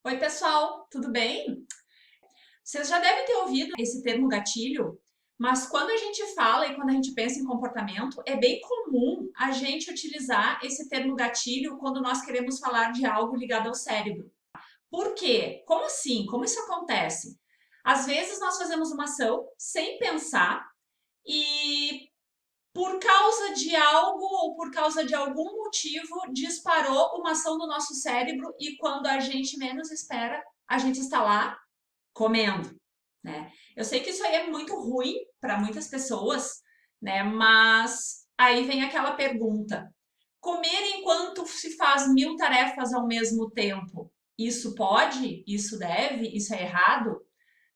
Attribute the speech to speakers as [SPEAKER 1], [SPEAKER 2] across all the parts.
[SPEAKER 1] Oi, pessoal, tudo bem? Vocês já devem ter ouvido esse termo gatilho, mas quando a gente fala e quando a gente pensa em comportamento, é bem comum a gente utilizar esse termo gatilho quando nós queremos falar de algo ligado ao cérebro. Por quê? Como assim? Como isso acontece? Às vezes nós fazemos uma ação sem pensar e por causa de algo ou por causa de algum motivo disparou uma ação no nosso cérebro e quando a gente menos espera, a gente está lá comendo, né? Eu sei que isso aí é muito ruim para muitas pessoas, né? Mas aí vem aquela pergunta: comer enquanto se faz mil tarefas ao mesmo tempo, isso pode? Isso deve? Isso é errado?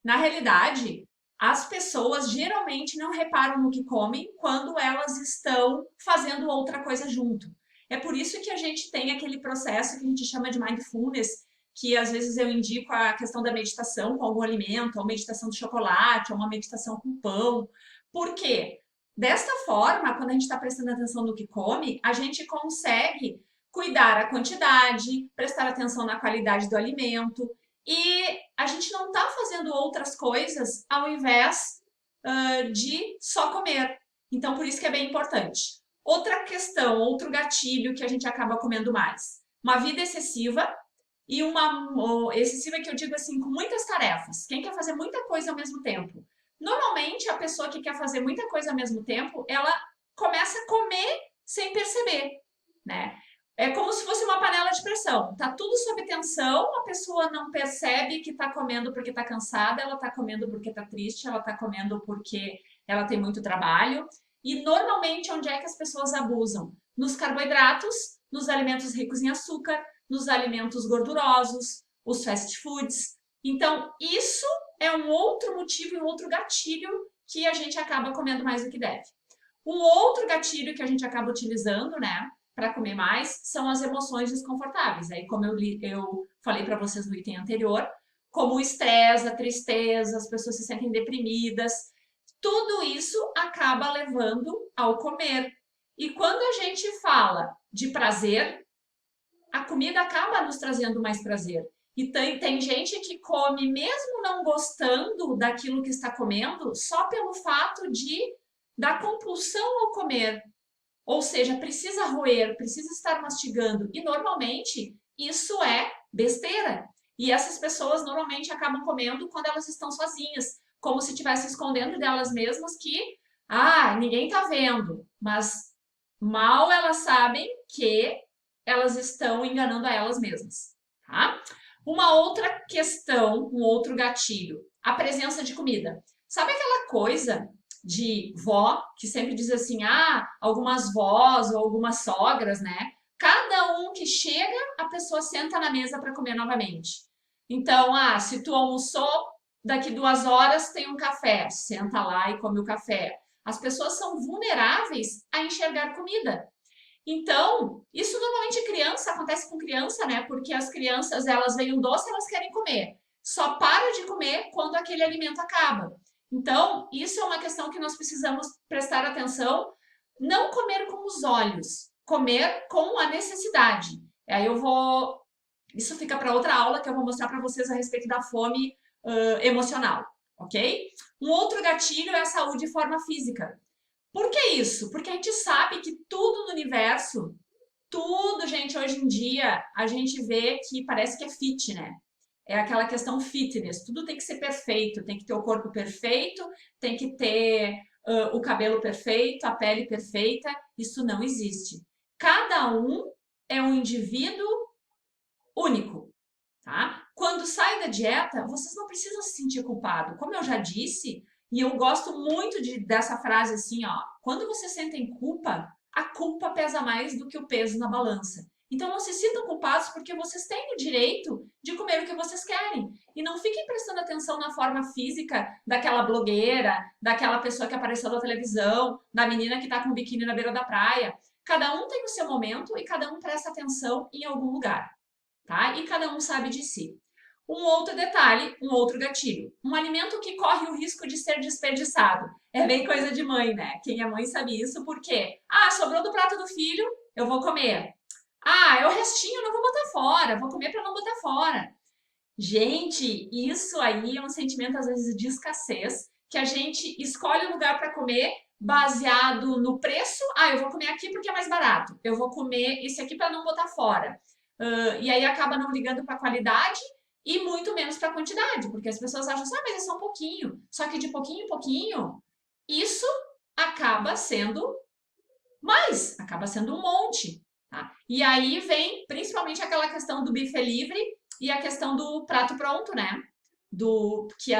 [SPEAKER 1] Na realidade, as pessoas geralmente não reparam no que comem quando elas estão fazendo outra coisa junto. É por isso que a gente tem aquele processo que a gente chama de mindfulness, que às vezes eu indico a questão da meditação com algum alimento, ou meditação de chocolate, ou uma meditação com pão. Por quê? Desta forma, quando a gente está prestando atenção no que come, a gente consegue cuidar a quantidade, prestar atenção na qualidade do alimento e a gente não está fazendo outras coisas ao invés de só comer. Então, por isso que é bem importante. Outra questão, outro gatilho que a gente acaba comendo mais. Uma vida excessiva e uma excessiva que eu digo assim, com muitas tarefas. Quem quer fazer muita coisa ao mesmo tempo? Normalmente, a pessoa que quer fazer muita coisa ao mesmo tempo, ela começa a comer sem perceber, né? É como se fosse uma panela de pressão. Tá tudo sob tensão, a pessoa não percebe que tá comendo porque tá cansada, ela tá comendo porque tá triste, ela tá comendo porque ela tem muito trabalho. E normalmente onde é que as pessoas abusam? Nos carboidratos, nos alimentos ricos em açúcar, nos alimentos gordurosos, os fast foods. Então, isso é um outro motivo e um outro gatilho que a gente acaba comendo mais do que deve. Um outro gatilho que a gente acaba utilizando, né, para comer mais, são as emoções desconfortáveis. Aí, como eu falei para vocês no item anterior, como o estresse, a tristeza, as pessoas se sentem deprimidas, tudo isso acaba levando ao comer. E quando a gente fala de prazer, a comida acaba nos trazendo mais prazer. E tem gente que come mesmo não gostando daquilo que está comendo, só pelo fato da compulsão ao comer. Ou seja, precisa roer, precisa estar mastigando. E normalmente isso é besteira. E essas pessoas normalmente acabam comendo quando elas estão sozinhas, como se estivessem escondendo delas mesmas que, ninguém está vendo. Mas mal elas sabem que elas estão enganando a elas mesmas, tá? Uma outra questão, um outro gatilho, a presença de comida. Sabe aquela coisa de vó que sempre diz assim, algumas vós ou algumas sogras, né? Cada um que chega, a pessoa senta na mesa para comer novamente. Então, se tu almoçou, daqui 2 horas tem um café, senta lá e come o café. As pessoas são vulneráveis a enxergar comida. Então, isso normalmente criança, acontece com criança, né? Porque as crianças, elas veem um doce, elas querem comer. Só para de comer quando aquele alimento acaba. Então, isso é uma questão que nós precisamos prestar atenção. Não comer com os olhos, comer com a necessidade. Aí eu vou. Isso fica para outra aula que eu vou mostrar para vocês a respeito da fome emocional, ok? Um outro gatilho é a saúde de forma física. Por que isso? Porque a gente sabe que tudo no universo, tudo, gente, hoje em dia, a gente vê que parece que é fit, né? É aquela questão fitness, tudo tem que ser perfeito, tem que ter o corpo perfeito, tem que ter o cabelo perfeito, a pele perfeita. Isso não existe. Cada um é um indivíduo único, tá? Quando sai da dieta, vocês não precisam se sentir culpado. Como eu já disse, e eu gosto muito dessa frase assim, ó, quando vocês sentem culpa, a culpa pesa mais do que o peso na balança. Então não se sintam culpados porque vocês têm o direito de comer o que vocês querem. E não fiquem prestando atenção na forma física daquela blogueira, daquela pessoa que apareceu na televisão, da menina que está com o biquíni na beira da praia. Cada um tem o seu momento e cada um presta atenção em algum lugar, tá? E cada um sabe de si. Um outro detalhe, um outro gatilho. Um alimento que corre o risco de ser desperdiçado. É bem coisa de mãe, né? Quem é mãe sabe isso, porque, sobrou do prato do filho, eu vou comer. É o restinho, eu não vou botar fora, vou comer para não botar fora. Gente, isso aí é um sentimento, às vezes, de escassez, que a gente escolhe o lugar para comer baseado no preço. Ah, eu vou comer aqui porque é mais barato. Eu vou comer esse aqui para não botar fora. E aí acaba não ligando para a qualidade e muito menos para a quantidade, porque as pessoas acham assim, ah, mas é só um pouquinho. Só que de pouquinho em pouquinho, isso acaba sendo mais, acaba sendo um monte. Tá? E aí vem principalmente aquela questão do buffet livre e a questão do prato pronto, né? Do que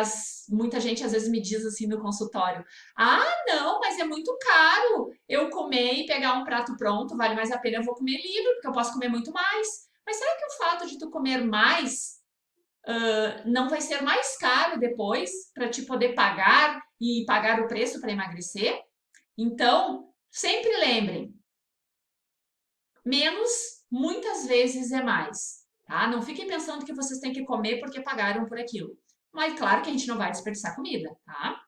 [SPEAKER 1] muita gente às vezes me diz assim no consultório: ah, não, mas é muito caro eu comer e pegar um prato pronto, vale mais a pena eu vou comer livre, porque eu posso comer muito mais. Mas será que o fato de tu comer mais não vai ser mais caro depois para te poder pagar e pagar o preço para emagrecer? Então, sempre lembrem, menos muitas vezes é mais, tá? Não fiquem pensando que vocês têm que comer porque pagaram por aquilo. Mas claro que a gente não vai desperdiçar comida, tá?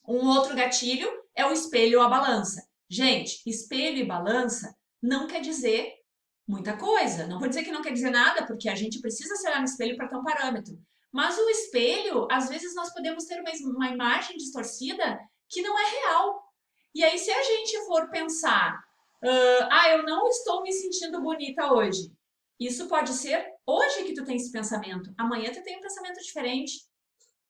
[SPEAKER 1] Um outro gatilho é o espelho ou a balança. Gente, espelho e balança não quer dizer muita coisa. Não vou dizer que não quer dizer nada, porque a gente precisa se olhar no espelho para ter um parâmetro. Mas o espelho, às vezes nós podemos ter uma imagem distorcida que não é real. E aí, se a gente for pensar, eu não estou me sentindo bonita hoje. Isso pode ser hoje que tu tem esse pensamento, amanhã tu tem um pensamento diferente,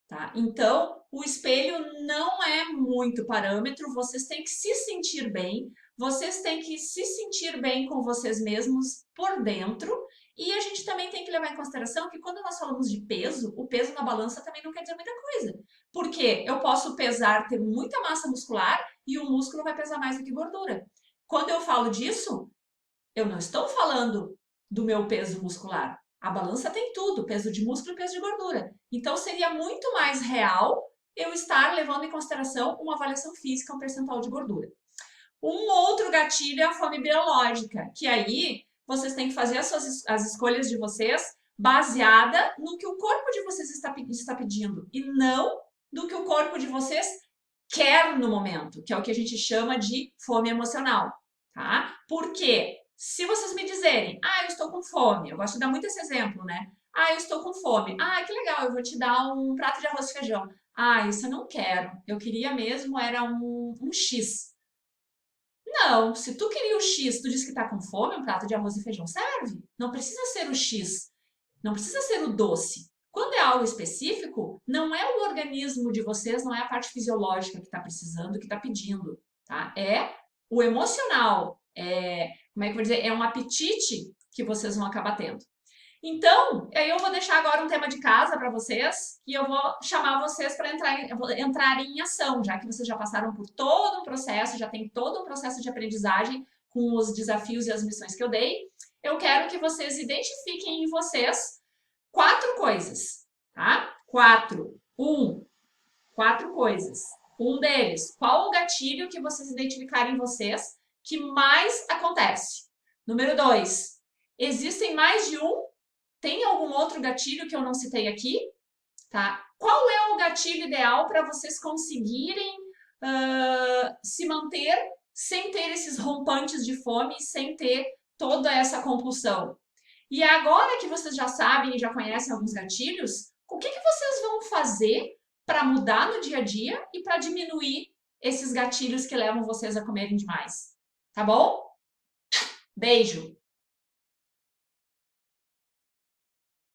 [SPEAKER 1] tá? Então, o espelho não é muito parâmetro, vocês têm que se sentir bem, vocês têm que se sentir bem com vocês mesmos por dentro, e a gente também tem que levar em consideração que quando nós falamos de peso, o peso na balança também não quer dizer muita coisa. Porque eu posso pesar, ter muita massa muscular e o músculo vai pesar mais do que gordura. Quando eu falo disso, eu não estou falando do meu peso muscular. A balança tem tudo, peso de músculo e peso de gordura. Então seria muito mais real eu estar levando em consideração uma avaliação física, um percentual de gordura. Um outro gatilho é a fome biológica, que aí vocês têm que fazer as escolhas de vocês baseada no que o corpo de vocês está pedindo e não do que o corpo de vocês quer no momento, que é o que a gente chama de fome emocional, tá? Porque se vocês me dizerem, ah, eu estou com fome, eu gosto de dar muito esse exemplo, né? Ah, eu estou com fome. Ah, que legal, eu vou te dar um prato de arroz e feijão. Ah, isso eu não quero. Eu queria mesmo, era um X. Não, se tu queria o X, tu disse que tá com fome, um prato de arroz e feijão serve. Não precisa ser o X, não precisa ser o doce. Quando é algo específico, não é o organismo de vocês, não é a parte fisiológica que está precisando, que está pedindo, tá? É o emocional, como é que eu vou dizer? É um apetite que vocês vão acabar tendo. Então, aí eu vou deixar agora um tema de casa para vocês e eu vou chamar vocês para entrarem em ação, já que vocês já passaram por todo um processo, já tem todo um processo de aprendizagem com os desafios e as missões que eu dei. Eu quero que vocês identifiquem em vocês 4 coisas, tá? 4. 4 coisas. Um deles, qual o gatilho que vocês identificarem em vocês que mais acontece? Número 2, existem mais de um? Tem algum outro gatilho que eu não citei aqui? Tá? Qual é o gatilho ideal para vocês conseguirem se manter sem ter esses rompantes de fome, sem ter toda essa compulsão? E agora que vocês já sabem e já conhecem alguns gatilhos, o que vocês vão fazer para mudar no dia a dia e para diminuir esses gatilhos que levam vocês a comerem demais? Tá bom? Beijo!